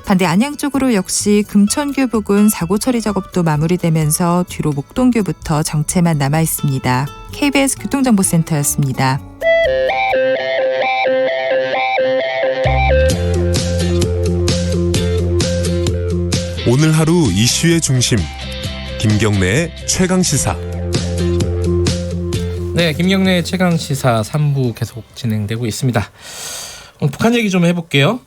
반대 안양 쪽으로 역시 금천교 부근 사고 처리 작업도 마무리되면서 뒤로 목동교부터 정체만 남아 있습니다. KBS 교통정보센터였습니다. 오늘 하루 이슈의 중심 김경래의 최강시사. 네, 김경래의 최강시사 3부 계속 진행되고 있습니다. 북한 얘기 좀 해볼게요.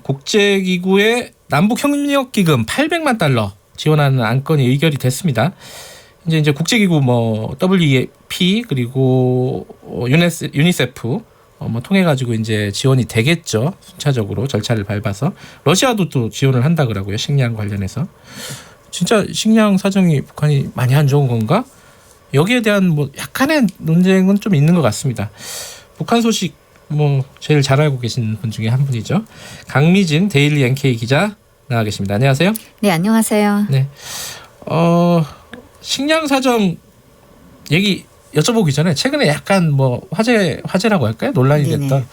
국제기구의 남북협력기금 800만 달러 지원하는 안건이 의결이 됐습니다. 이제 국제기구 WEP 그리고 유니세프 통해 가지고 이제 지원이 되겠죠. 순차적으로 절차를 밟아서 러시아도 또 지원을 한다 그러고요. 식량 관련해서 진짜 식량 사정이 북한이 많이 안 좋은 건가? 여기에 대한 약간의 논쟁은 좀 있는 것 같습니다. 북한 소식 제일 잘 알고 계신 분 중에 한 분이죠. 강미진 데일리 NK 기자 나와 계십니다. 안녕하세요. 네, 안녕하세요. 네, 식량 사정 얘기 여쭤보기 전에 최근에 약간 화제라고 할까요? 논란이 네네. 됐던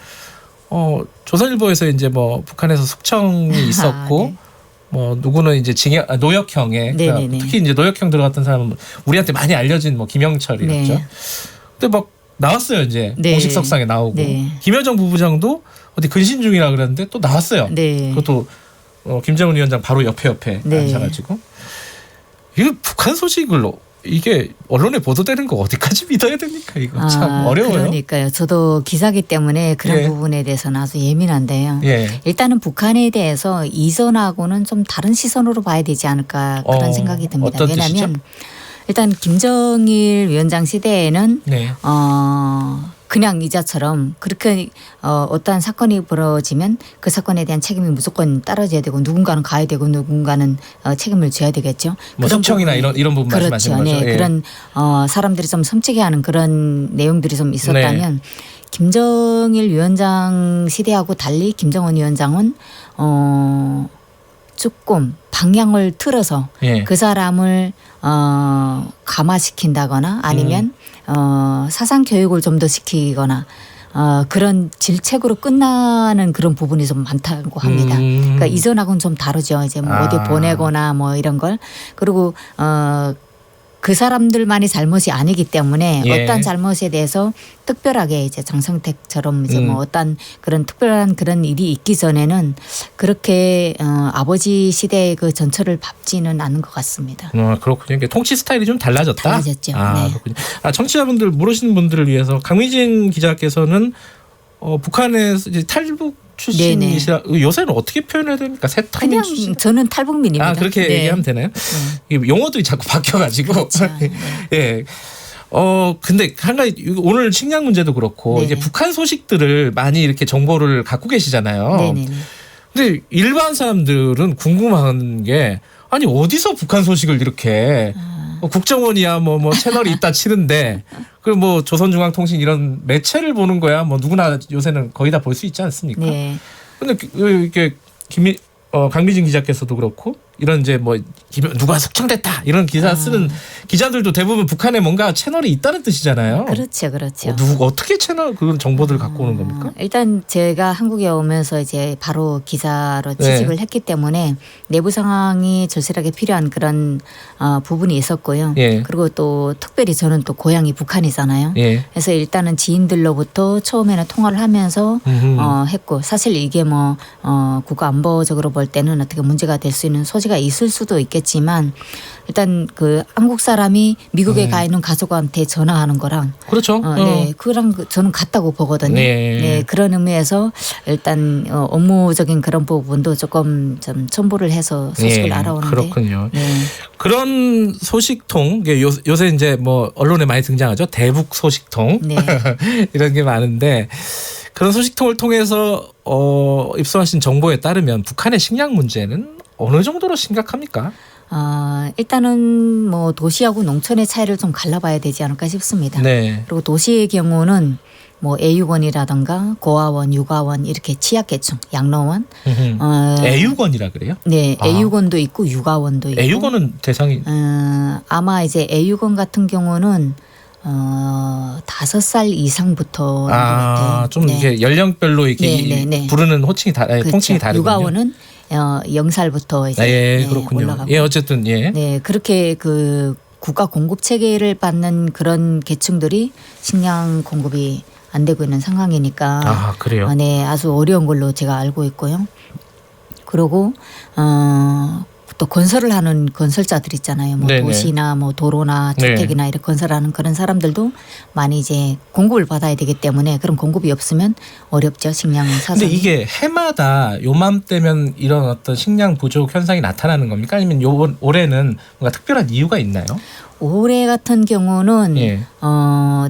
조선일보에서 이제 북한에서 숙청이 있었고 네. 누구는 이제 노역형에 그러니까 특히 이제 노역형 들어갔던 사람은 우리한테 많이 알려진 김영철이었죠. 네. 근데 나왔어요 이제 네. 공식 석상에 나오고 네. 김여정 부부장도 어디 근신 중이라 그랬는데 또 나왔어요. 네. 그것도 김정은 위원장 바로 옆에 네. 앉아가지고 이거 북한 소식을 이게 언론에 보도되는 거 어디까지 믿어야 됩니까? 이거 참 어려워요. 그러니까요. 저도 기자기 때문에 그런 부분에 대해서는 아주 예민한데요. 일단은 북한에 대해서 이전하고는 좀 다른 시선으로 봐야 되지 않을까 그런 생각이 듭니다. 어떤 왜냐하면 뜻이죠? 일단 김정일 위원장 시대에는 네. 그냥 이자처럼 그렇게 어떠한 사건이 벌어지면 그 사건에 대한 책임이 무조건 따라져야 되고 누군가는 가야 되고 누군가는 책임을 져야 되겠죠. 숙청이나 이런 부분 그렇죠. 말씀하시는 거죠. 네. 예. 그런 사람들이 좀 섬찟해하는 그런 내용들이 좀 있었다면 김정일 위원장 시대하고 달리 김정은 위원장은 조금 방향을 틀어서 그 사람을 감화시킨다거나 아니면 사상 교육을 좀 더 시키거나 그런 질책으로 끝나는 그런 부분이 좀 많다고 합니다. 그러니까 이전하고는 좀 다르죠. 이제 어디 보내거나 이런 걸 그리고 그 사람들만의 잘못이 아니기 때문에 어떤 잘못에 대해서 특별하게 이제 장성택처럼 이제 어떤 그런 특별한 그런 일이 있기 전에는 그렇게 아버지 시대의 그 전철을 밟지는 않은 것 같습니다. 그렇군요. 통치 스타일이 좀 달라졌다. 달라졌죠. 네. 그렇군요. 청취자분들 모르시는 분들을 위해서 강미진 기자께서는 북한에서 이제 탈북 출신이시라 요새는 어떻게 표현해야 됩니까? 그냥 출신? 저는 탈북민입니다. 그렇게 얘기하면 되나요? 용어들이 자꾸 바뀌어가지고. 그렇죠. 예. 근데 한 가지 오늘 식량 문제도 그렇고 이제 북한 소식들을 많이 이렇게 정보를 갖고 계시잖아요. 네네. 근데 일반 사람들은 궁금한 게 아니 어디서 북한 소식을 이렇게 국정원이야 채널이 있다 치는데 그리고 조선중앙통신 이런 매체를 보는 거야 누구나 요새는 거의 다 볼 수 있지 않습니까? 네. 근데 이렇게 강미진 기자께서도 그렇고 이런 이제 누가 숙청됐다 이런 기사 쓰는 기자들도 대부분 북한에 뭔가 채널이 있다는 뜻이잖아요. 그렇죠, 그렇죠. 어떻게 채널 그런 정보들을 갖고 오는 겁니까? 일단 제가 한국에 오면서 이제 바로 기자로 취직을 했기 때문에 내부 상황이 절실하게 필요한 그런 부분이 있었고요. 그리고 또 특별히 저는 또 고향이 북한이잖아요. 그래서 일단은 지인들로부터 처음에는 통화를 하면서 했고 사실 이게 국가 안보적으로 볼 때는 어떻게 문제가 될 수 있는 소지가 있을 수도 있겠지만 일단 그 한국 사람이 미국에 가 있는 가족한테 전화하는 거랑 그렇죠. 네, 그랑 저는 같다고 보거든요. 네, 그런 의미에서 일단 업무적인 그런 부분도 조금 좀 첨부를 해서 소식을 알아오는데 그렇군요. 그런 소식통 요새 이제 언론에 많이 등장하죠. 대북 소식통 이런 게 많은데 그런 소식통을 통해서 입수하신 정보에 따르면 북한의 식량 문제는 어느 정도로 심각합니까? 일단은 도시하고 농촌의 차이를 좀 갈라봐야 되지 않을까 싶습니다. 네. 그리고 도시의 경우는 애육원이라든가 고아원, 육아원 이렇게 취약계층, 양로원. 애육원이라 그래요? 네, 애육원도 있고 육아원도 있고. 애육원은 대상이 아마 이제 애육원 같은 경우는 5살 이상부터 것 같아요. 좀 네. 이게 연령별로 이렇게 부르는 호칭이 그렇죠. 통칭이 다르군요. 육아원은 0살부터 이제 예, 그렇군요. 올라가고. 예, 어쨌든 예. 네, 그렇게 그 국가 공급 체계를 받는 그런 계층들이 식량 공급이 안 되고 있는 상황이니까. 아, 그래요. 네, 아주 어려운 걸로 제가 알고 있고요. 그리고 또 건설을 하는 건설자들 있잖아요. 뭐 네네. 도시나 뭐 도로나 주택이나 이렇게 건설하는 그런 사람들도 많이 이제 공급을 받아야 되기 때문에 그런 공급이 없으면 어렵죠. 식량 사선. 근데 이게 해마다 요맘때면 이런 어떤 식량 부족 현상이 나타나는 겁니까? 아니면 올해는 뭔가 특별한 이유가 있나요? 올해 같은 경우는 예.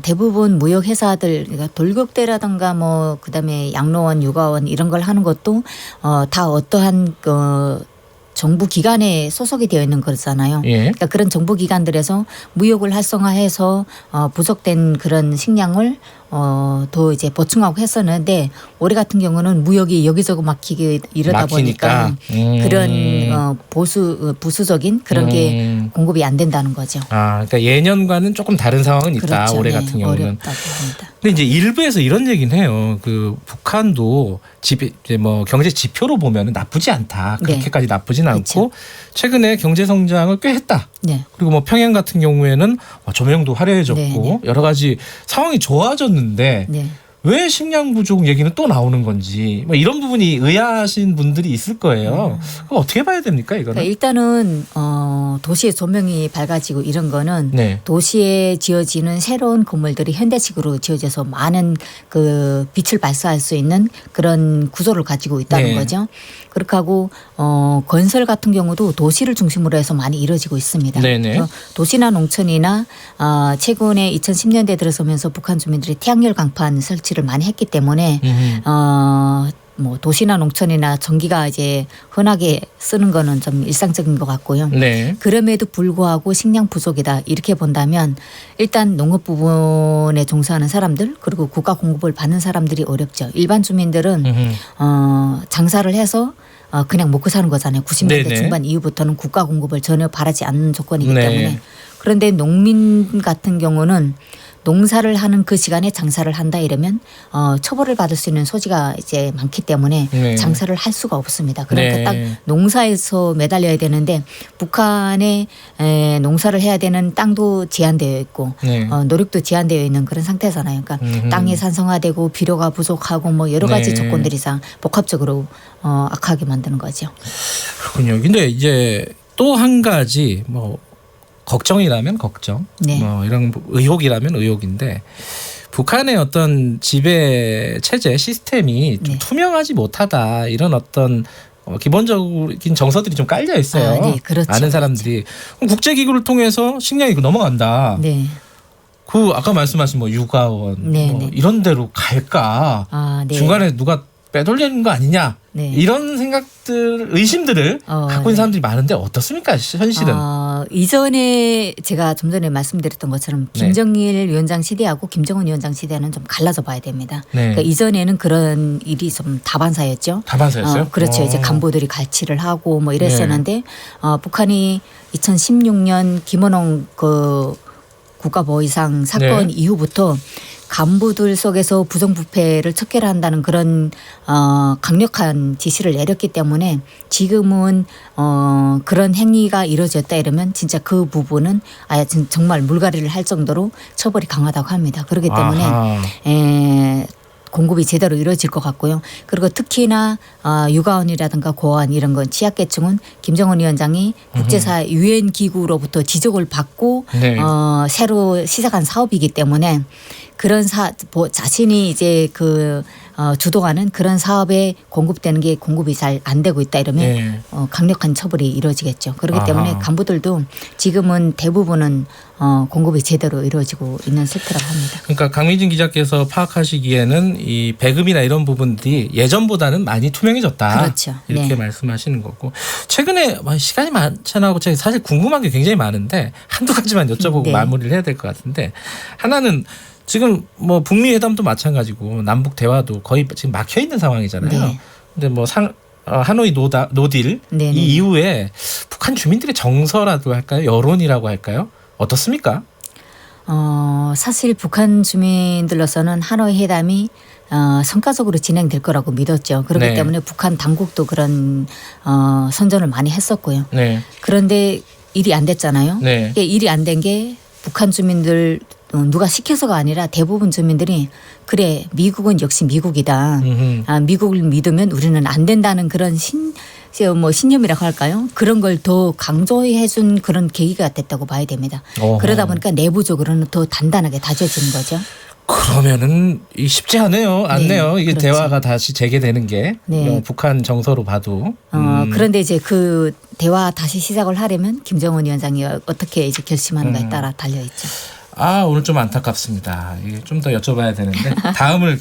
대부분 무역 회사들 그러니까 돌격대라든가 뭐 그다음에 양로원, 육아원 이런 걸 하는 것도 다 어떠한 정부 기관에 소속이 되어 있는 거잖아요. 예. 그러니까 그런 정부 기관들에서 무역을 활성화해서 부족된 그런 식량을 더 이제 보충하고 했었는데 올해 같은 경우는 무역이 여기저기 막히게 이러다 보니까 그런 부수적인 그런 게 공급이 안 된다는 거죠. 아, 그러니까 예년과는 조금 다른 상황은 있다. 그렇죠. 올해 네, 같은 경우는. 어렵다고 합니다. 근데 이제 일부에서 이런 얘기는 해요. 그 북한도 이제 뭐 경제 지표로 보면은 나쁘지 않다. 그렇게까지 나쁘진 않고 그렇죠. 최근에 경제 성장을 꽤 했다. 네. 그리고 뭐 평양 같은 경우에는 조명도 화려해졌고 네. 여러 가지 상황이 좋아졌는데 네. 왜 식량 부족 얘기는 또 나오는 건지 뭐 이런 부분이 의아하신 분들이 있을 거예요. 그럼 어떻게 봐야 됩니까 이거는? 그러니까 일단은 도시의 조명이 밝아지고 이런 거는 네. 도시에 지어지는 새로운 건물들이 현대식으로 지어져서 많은 그 빛을 발사할 수 있는 그런 구조를 가지고 있다는 네. 거죠. 그렇게 하고 건설 같은 경우도 도시를 중심으로 해서 많이 이루어지고 있습니다. 네네. 그래서 도시나 농촌이나 최근에 2010년대 들어서면서 북한 주민들이 태양열 강판 설치를 많이 했기 때문에 뭐 도시나 농촌이나 전기가 이제 흔하게 쓰는 거는 좀 일상적인 것 같고요. 네. 그럼에도 불구하고 식량 부족이다 이렇게 본다면 일단 농업 부분에 종사하는 사람들 그리고 국가 공급을 받는 사람들이 어렵죠. 일반 주민들은 장사를 해서 그냥 먹고 사는 거잖아요. 90년대 네네. 중반 이후부터는 국가 공급을 전혀 바라지 않는 조건이기 네. 때문에. 그런데 농민 같은 경우는 농사를 하는 그 시간에 장사를 한다 이러면 처벌을 받을 수 있는 소지가 이제 많기 때문에 네. 장사를 할 수가 없습니다. 그러니까 네. 딱 농사에서 매달려야 되는데 북한에 농사를 해야 되는 땅도 제한되어 있고 네. 노력도 제한되어 있는 그런 상태잖아요. 그러니까 땅이 산성화되고 비료가 부족하고 뭐 여러 가지 네. 조건들이 복합적으로 악하게 만드는 거죠. 그렇군요. 근데 이제 또 한 가지 뭐 걱정이라면 걱정, 네. 뭐 이런 의혹이라면 의혹인데 북한의 어떤 지배 체제 시스템이 좀 네. 투명하지 못하다 이런 어떤 기본적인 정서들이 좀 깔려 있어요. 네, 그렇죠. 아는 사람들이 그럼 국제기구를 통해서 식량이 넘어간다. 네. 그 아까 말씀하신 뭐 육아원 네, 뭐 네. 이런 데로 갈까? 네. 중간에 누가 빼돌리는 거 아니냐? 네. 이런 생각들, 의심들을 갖고 있는 네. 사람들이 많은데 어떻습니까? 현실은. 이전에 제가 좀 전에 말씀드렸던 것처럼 네. 김정일 위원장 시대하고 김정은 위원장 시대는 좀 갈라져 봐야 됩니다. 네. 그러니까 이전에는 그런 일이 좀 다반사였죠. 다반사였어요? 그렇죠. 이제 간부들이 갈취를 하고 뭐 이랬었는데 북한이 2016년 김원홍 그 국가보위상 사건 네. 이후부터 간부들 속에서 부정부패를 척결한다는 그런 강력한 지시를 내렸기 때문에 지금은 그런 행위가 이루어졌다 이러면 진짜 그 부분은 아예 정말 물갈이를 할 정도로 처벌이 강하다고 합니다. 그렇기 때문에 공급이 제대로 이루어질 것 같고요. 그리고 특히나 육아원이라든가 고아원 이런 건 취약계층은 김정은 위원장이 국제사 유엔 기구로부터 지적을 받고 네. 새로 시작한 사업이기 때문에 그런 자신이 이제 주도하는 그런 사업에 공급되는 게 공급이 잘 안 되고 있다 이러면 네. 강력한 처벌이 이루어지겠죠. 그렇기 때문에 아하. 간부들도 지금은 대부분은 공급이 제대로 이루어지고 있는 상태라고 합니다. 그러니까 강민진 기자께서 파악하시기에는 이 배급이나 이런 부분들이 예전보다는 많이 투명해졌다. 그렇죠. 이렇게 네. 말씀하시는 거고 최근에 시간이 많잖아요. 제가 사실 궁금한 게 굉장히 많은데 한두 가지만 여쭤보고 네. 마무리를 해야 될 것 같은데 하나는 지금 뭐 북미 회담도 마찬가지고 남북 대화도 거의 지금 막혀 있는 상황이잖아요. 네. 근데 뭐 하노이 노딜 네네. 이 이후에 북한 주민들의 정서라고 할까요? 여론이라고 할까요? 어떻습니까? 사실 북한 주민들로서는 하노이 회담이 성과적으로 진행될 거라고 믿었죠. 그렇기 네. 때문에 북한 당국도 그런 선전을 많이 했었고요. 네. 그런데 일이 안 됐잖아요. 네. 이게 일이 안 된 게 북한 주민들 누가 시켜서가 아니라 대부분 주민들이 그래 미국은 역시 미국이다. 미국을 믿으면 우리는 안 된다는 그런 신념이라고 할까요? 그런 걸 더 강조해준 그런 계기가 됐다고 봐야 됩니다. 어허. 그러다 보니까 내부적으로는 더 단단하게 다져지는 거죠. 그러면은 쉽지 않네요. 이게 그렇죠. 대화가 다시 재개되는 게 네. 북한 정서로 봐도. 그런데 이제 그 대화 다시 시작을 하려면 김정은 위원장이 어떻게 이제 결심하는가에 따라 달려 있죠. 오늘 좀 안타깝습니다. 이게 좀 더 여쭤봐야 되는데 다음을